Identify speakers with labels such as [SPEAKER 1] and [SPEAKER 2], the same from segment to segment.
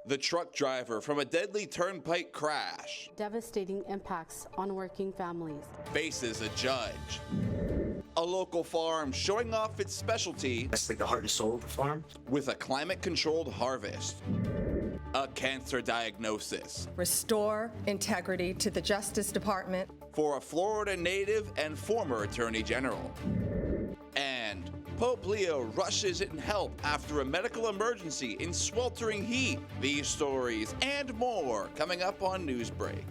[SPEAKER 1] The truck driver from a deadly turnpike crash.
[SPEAKER 2] Devastating impacts on working families.
[SPEAKER 1] Faces a judge. A local farm showing off its specialty.
[SPEAKER 3] That's like the heart and soul of the farm.
[SPEAKER 1] With a climate-controlled harvest. A cancer diagnosis.
[SPEAKER 4] Restore integrity to the Justice Department.
[SPEAKER 1] For a Florida native and former Attorney General. And Pope Leo rushes in help after a medical emergency in sweltering heat. These stories and more coming up on Newsbreak.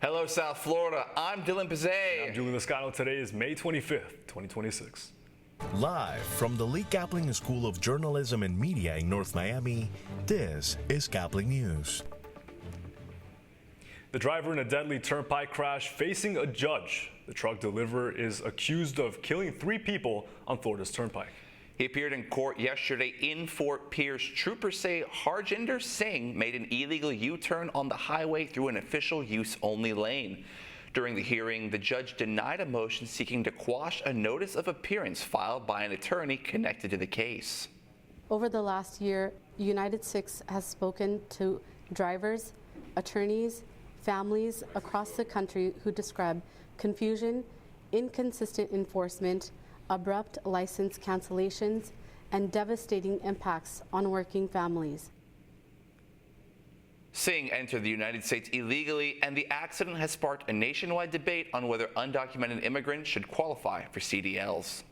[SPEAKER 1] Hello, South Florida. I'm Dylan Pizzay.
[SPEAKER 5] I'm Julie Lascano. Today is May 25th, 2026.
[SPEAKER 6] Live from the Lee Caplin School of Journalism and Media in North Miami, this is Caplin News.
[SPEAKER 5] The driver in a deadly turnpike crash facing a judge. The truck deliverer is accused of killing 3 people on Florida's turnpike.
[SPEAKER 1] He appeared in court yesterday in Fort Pierce. Troopers say Harjinder Singh made an illegal U-turn on the highway through an official use-only lane. During the hearing, the judge denied a motion seeking to quash a notice of appearance filed by an attorney connected to the case.
[SPEAKER 2] Over the last year, United 6 has spoken to drivers, attorneys, families across the country who describe confusion, inconsistent enforcement, abrupt license cancellations, and devastating impacts on working families.
[SPEAKER 1] Singh entered the United States illegally, and the accident has sparked a nationwide debate on whether undocumented immigrants should qualify for CDLs.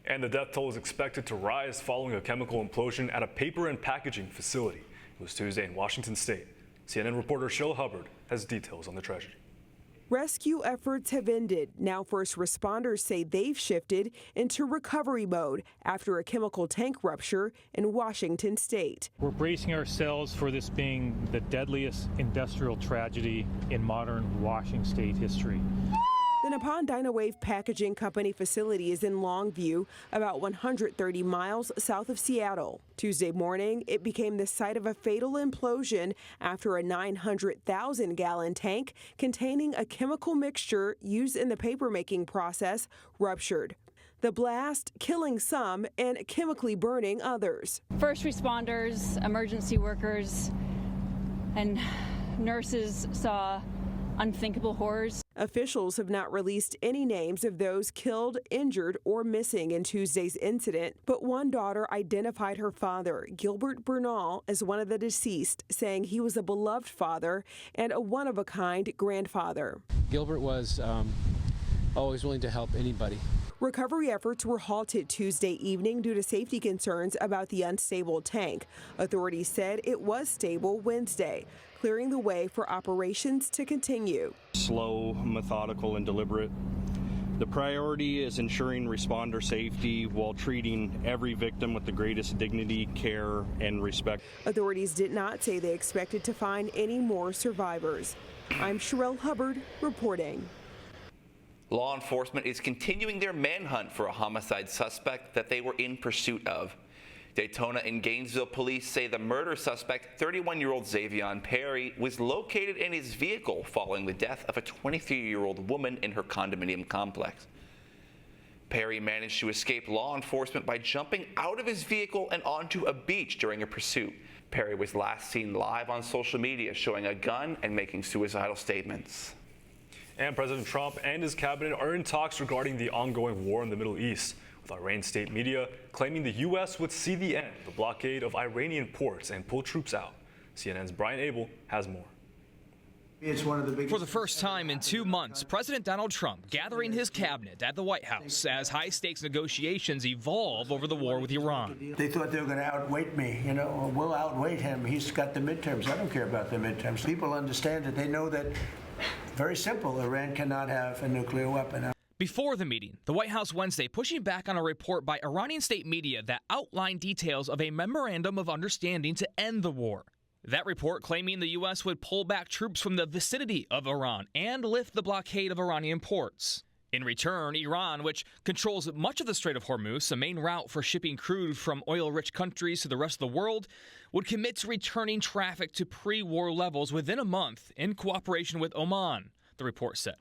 [SPEAKER 5] And the death toll is expected to rise following a chemical implosion at a paper and packaging facility. It was Tuesday in Washington State. CNN reporter Sheila Hubbard has details on the tragedy.
[SPEAKER 7] Rescue efforts have ended. Now first responders say they've shifted into recovery mode after a chemical tank rupture in Washington State.
[SPEAKER 8] We're bracing ourselves for this being the deadliest industrial tragedy in modern Washington State history.
[SPEAKER 7] The Nippon Dynawave Packaging Company facility is in Longview, about 130 miles south of Seattle. Tuesday morning, it became the site of a fatal implosion after a 900,000-gallon tank containing a chemical mixture used in the paper-making process ruptured. The blast killing some and chemically burning others.
[SPEAKER 9] First responders, emergency workers, and nurses saw unthinkable horrors.
[SPEAKER 7] Officials have not released any names of those killed, injured, or missing in Tuesday's incident, but one daughter identified her father, Gilbert Bernal, as one of the deceased, saying he was a beloved father and a one-of-a-kind grandfather.
[SPEAKER 10] Gilbert was always willing to help anybody.
[SPEAKER 7] Recovery efforts were halted Tuesday evening due to safety concerns about the unstable tank. Authorities said it was stable Wednesday, clearing the way for operations to continue.
[SPEAKER 11] Slow, methodical, and deliberate. The priority is ensuring responder safety while treating every victim with the greatest dignity, care, and respect.
[SPEAKER 7] Authorities did not say they expected to find any more survivors. I'm Sherelle Hubbard reporting.
[SPEAKER 1] Law enforcement is continuing their manhunt for a homicide suspect that they were in pursuit of. Daytona and Gainesville police say the murder suspect, 31-year-old Xavion Perry, was located in his vehicle following the death of a 23-year-old woman in her condominium complex. Perry managed to escape law enforcement by jumping out of his vehicle and onto a beach during a pursuit. Perry was last seen live on social media showing a gun and making suicidal statements.
[SPEAKER 5] And President Trump and his cabinet are in talks regarding the ongoing war in the Middle East, with Iran state media claiming the U.S. would see the end of the blockade of Iranian ports and pull troops out. CNN's Brian Abel has more.
[SPEAKER 12] It's one of the biggest. For the first time in 2 months, President Donald Trump gathering his cabinet at the White House as high-stakes negotiations evolve over the war with Iran.
[SPEAKER 13] They thought they were going to outweight me. You know, we'll outweight him. He's got the midterms. I don't care about the midterms. People understand it. They know that, very simple, Iran cannot have a nuclear weapon.
[SPEAKER 12] Before the meeting, the White House Wednesday pushing back on a report by Iranian state media that outlined details of a memorandum of understanding to end the war. That report claiming the U.S. would pull back troops from the vicinity of Iran and lift the blockade of Iranian ports. In return, Iran, which controls much of the Strait of Hormuz, a main route for shipping crude from oil-rich countries to the rest of the world, would commit to returning traffic to pre-war levels within a month in cooperation with Oman, the report said.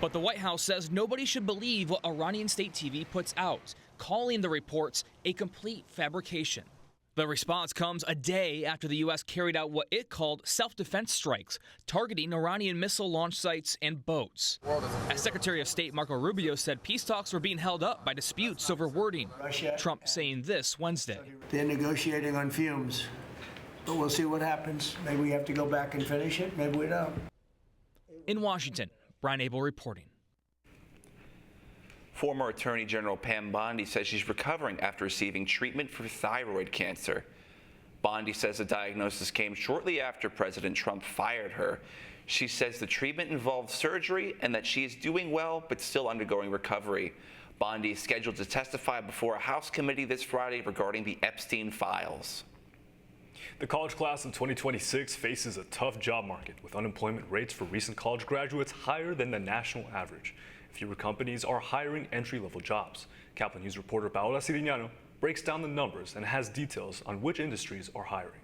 [SPEAKER 12] But the White House says nobody should believe what Iranian state TV puts out, calling the reports a complete fabrication. The response comes a day after the U.S. carried out what it called self-defense strikes, targeting Iranian missile launch sites and boats. As Secretary of State Marco Rubio said peace talks were being held up by disputes over wording. Trump saying this Wednesday.
[SPEAKER 13] They're negotiating on fumes, but we'll see what happens. Maybe we have to go back and finish it, maybe we don't.
[SPEAKER 12] In Washington, Brian Abel reporting.
[SPEAKER 1] Former Attorney General Pam Bondi says she's recovering after receiving treatment for thyroid cancer. Bondi says the diagnosis came shortly after President Trump fired her. She says the treatment involved surgery and that she is doing well but still undergoing recovery. Bondi is scheduled to testify before a House committee this Friday regarding the Epstein files.
[SPEAKER 5] The college class of 2026 faces a tough job market, with unemployment rates for recent college graduates higher than the national average. Fewer companies are hiring entry-level jobs. Caplin News reporter Paola Sirignano breaks down the numbers and has details on which industries are hiring.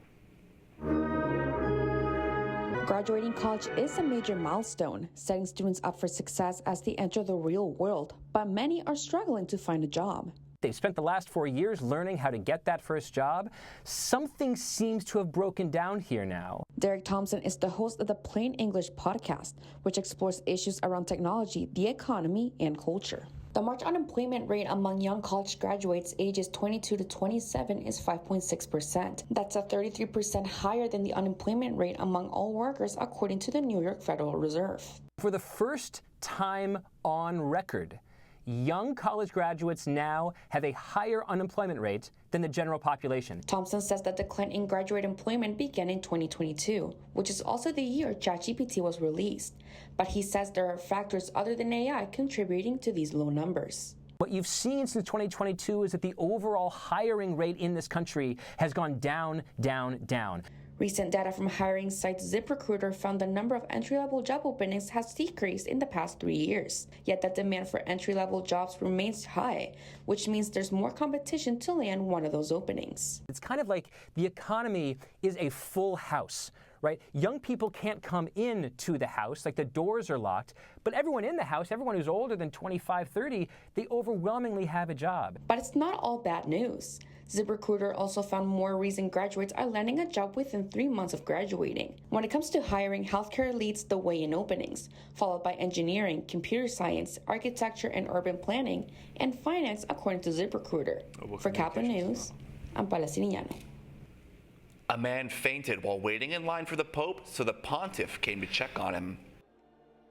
[SPEAKER 3] Graduating college is a major milestone, setting students up for success as they enter the real world, but many are struggling to find a job.
[SPEAKER 14] They've spent the last 4 years learning how to get that first job. Something seems to have broken down here now.
[SPEAKER 3] Derek Thompson is the host of the Plain English podcast, which explores issues around technology, the economy, and culture. The March unemployment rate among young college graduates ages 22 to 27 is 5.6%. That's a 33% higher than the unemployment rate among all workers, according to the New York Federal Reserve.
[SPEAKER 14] For the first time on record, young college graduates now have a higher unemployment rate than the general population.
[SPEAKER 3] Thompson says that decline in graduate employment began in 2022, which is also the year ChatGPT was released. But he says there are factors other than AI contributing to these low numbers.
[SPEAKER 14] What you've seen since 2022 is that the overall hiring rate in this country has gone down, down, down.
[SPEAKER 3] Recent data from hiring site ZipRecruiter found the number of entry-level job openings has decreased in the past 3 years. Yet the demand for entry-level jobs remains high, which means there's more competition to land one of those openings.
[SPEAKER 14] It's kind of like the economy is a full house, right? Young people can't come in to the house, like the doors are locked, but everyone in the house, everyone who's older than 25, 30, they overwhelmingly have a job.
[SPEAKER 3] But it's not all bad news. ZipRecruiter also found more recent graduates are landing a job within 3 months of graduating. When it comes to hiring, healthcare leads the way in openings, followed by engineering, computer science, architecture and urban planning, and finance, according to ZipRecruiter. For Caplin News, I'm Paola Sirignano.
[SPEAKER 1] A man fainted while waiting in line for the Pope, so the pontiff came to check on him.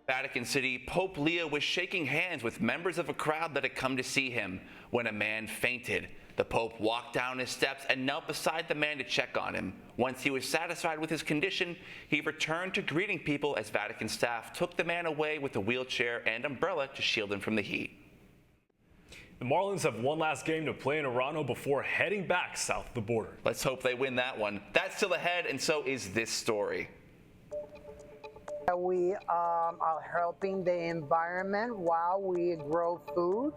[SPEAKER 1] Vatican City, Pope Leo was shaking hands with members of a crowd that had come to see him when a man fainted. The Pope walked down his steps and knelt beside the man to check on him. Once he was satisfied with his condition, he returned to greeting people as Vatican staff took the man away with a wheelchair and umbrella to shield him from the heat.
[SPEAKER 5] The Marlins have one last game to play in Toronto before heading back south of the border.
[SPEAKER 1] Let's hope they win that one. That's still ahead, and so is this story.
[SPEAKER 15] We are helping the environment while we grow food.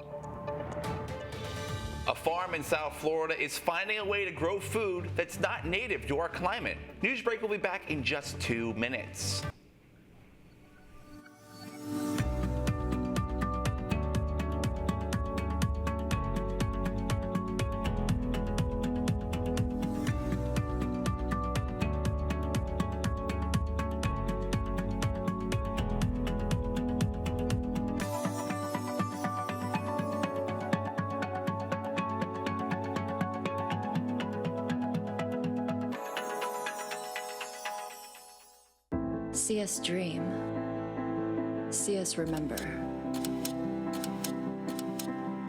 [SPEAKER 1] A farm in South Florida is finding a way to grow food that's not native to our climate. Newsbreak will be back in just 2 minutes.
[SPEAKER 16] See us dream. See us remember.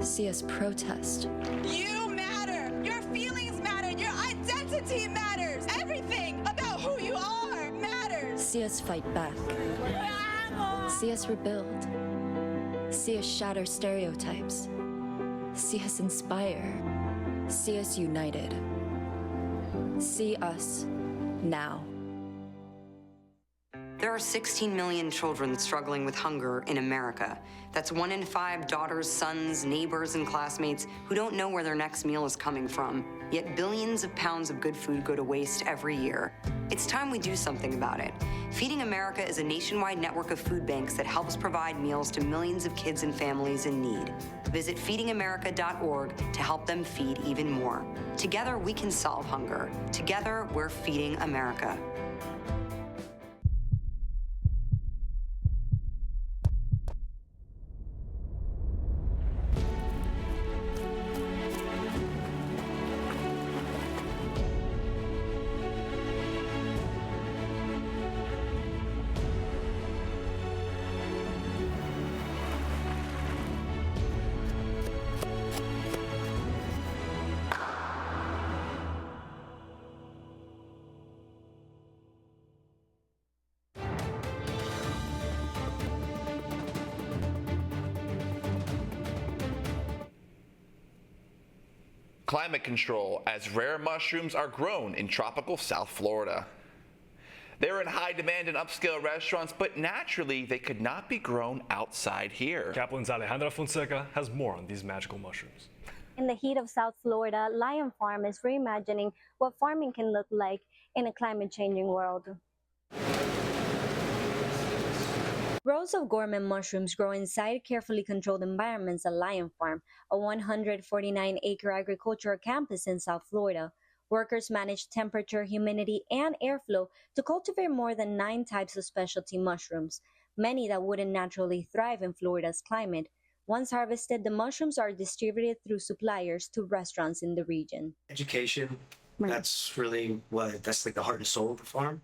[SPEAKER 16] See us protest.
[SPEAKER 17] You matter. Your feelings matter. Your identity matters. Everything about who you are matters.
[SPEAKER 16] See us fight back. See us rebuild. See us shatter stereotypes. See us inspire. See us united. See us now.
[SPEAKER 18] There are 16 million children struggling with hunger in America. That's 1 in 5 daughters, sons, neighbors, and classmates who don't know where their next meal is coming from. Yet billions of pounds of good food go to waste every year. It's time we do something about it. Feeding America is a nationwide network of food banks that helps provide meals to millions of kids and families in need. Visit feedingamerica.org to help them feed even more. Together, we can solve hunger. Together, we're feeding America.
[SPEAKER 1] Climate control as rare mushrooms are grown in tropical South Florida. They're in high demand in upscale restaurants, but naturally they could not be grown outside here.
[SPEAKER 5] Caplin's Alejandra Fonseca has more on these magical mushrooms.
[SPEAKER 19] In the heat of South Florida, Lion Farm is reimagining what farming can look like in a climate-changing world. Rows of gourmet mushrooms grow inside carefully controlled environments at Lion Farm, a 149-acre agricultural campus in South Florida. Workers manage temperature, humidity, and airflow to cultivate more than 9 types of specialty mushrooms, many that wouldn't naturally thrive in Florida's climate. Once harvested, the mushrooms are distributed through suppliers to restaurants in the region.
[SPEAKER 20] Education, that's really that's like the heart and soul of the farm.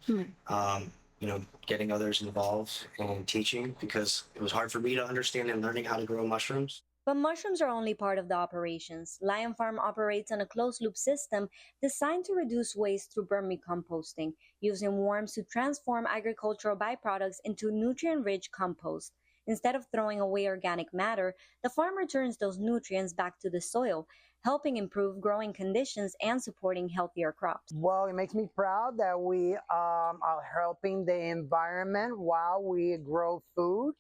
[SPEAKER 20] Getting others involved and teaching, because it was hard for me to understand and learning how to grow mushrooms.
[SPEAKER 19] But mushrooms are only part of the operations. Lion Farm operates on a closed-loop system designed to reduce waste through vermicomposting, using worms to transform agricultural byproducts into nutrient-rich compost. Instead of throwing away organic matter, the farm returns those nutrients back to the soil, helping improve growing conditions and supporting healthier crops.
[SPEAKER 15] Well, it makes me proud that we are helping the environment while we grow food.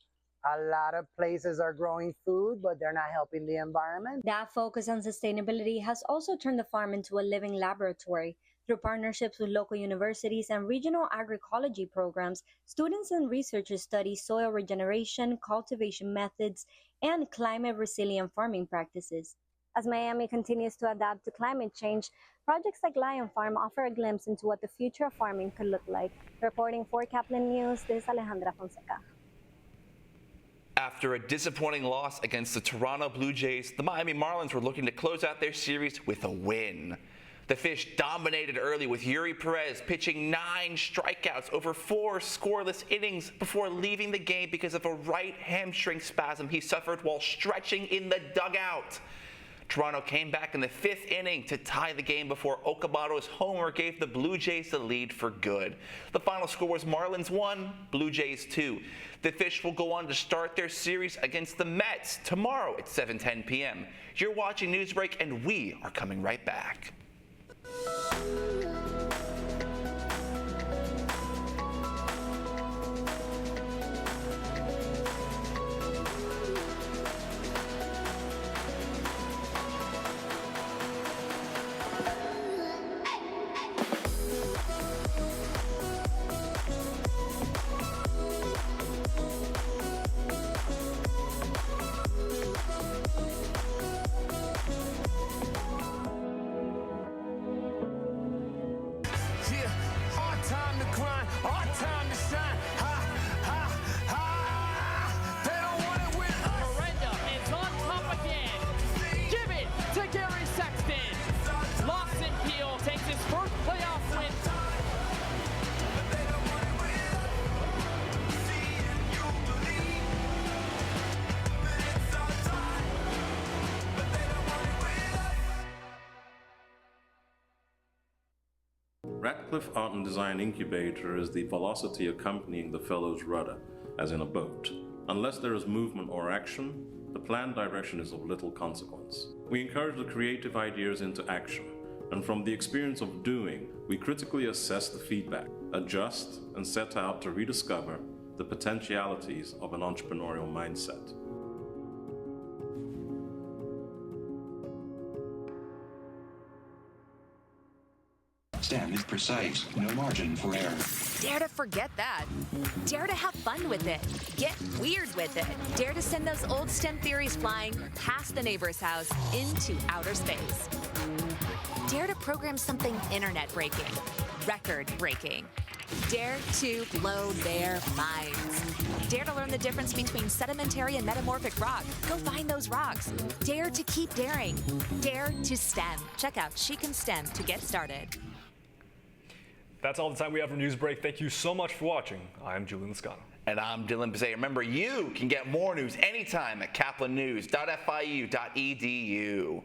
[SPEAKER 15] A lot of places are growing food, but they're not helping the environment.
[SPEAKER 19] That focus on sustainability has also turned the farm into a living laboratory. Through partnerships with local universities and regional agroecology programs, students and researchers study soil regeneration, cultivation methods, and climate-resilient farming practices. As Miami continues to adapt to climate change, projects like Lion Farm offer a glimpse into what the future of farming could look like. Reporting for Caplin News, this is Alejandra Fonseca.
[SPEAKER 1] After a disappointing loss against the Toronto Blue Jays, the Miami Marlins were looking to close out their series with a win. The Fish dominated early with Yuri Perez pitching 9 strikeouts over 4 scoreless innings before leaving the game because of a right hamstring spasm he suffered while stretching in the dugout. Toronto came back in the 5th inning to tie the game before Okamoto's homer gave the Blue Jays the lead for good. The final score was Marlins 1, Blue Jays 2. The Fish will go on to start their series against the Mets tomorrow at 7:10 p.m. You're watching Newsbreak, and we are coming right back.
[SPEAKER 21] Radcliffe Art and Design Incubator is the velocity accompanying the fellow's rudder, as in a boat. Unless there is movement or action, the planned direction is of little consequence. We encourage the creative ideas into action, and from the experience of doing, we critically assess the feedback. adjust, and set out to rediscover the potentialities of an entrepreneurial mindset.
[SPEAKER 4] STEM is precise, no margin for error.
[SPEAKER 22] Dare to forget that. Dare to have fun with it. Get weird with it. Dare to send those old STEM theories flying past the neighbor's house into outer space. Dare to program something internet-breaking, record-breaking. Dare to blow their minds. Dare to learn the difference between sedimentary and metamorphic rock. Go find those rocks. Dare to keep daring. Dare to STEM. Check out She Can STEM to get started.
[SPEAKER 5] That's all the time we have for Newsbreak. Thank you so much for watching. I'm Julian Lascano.
[SPEAKER 1] And I'm Dylan Bazay. Remember, you can get more news anytime at caplinnews.fiu.edu.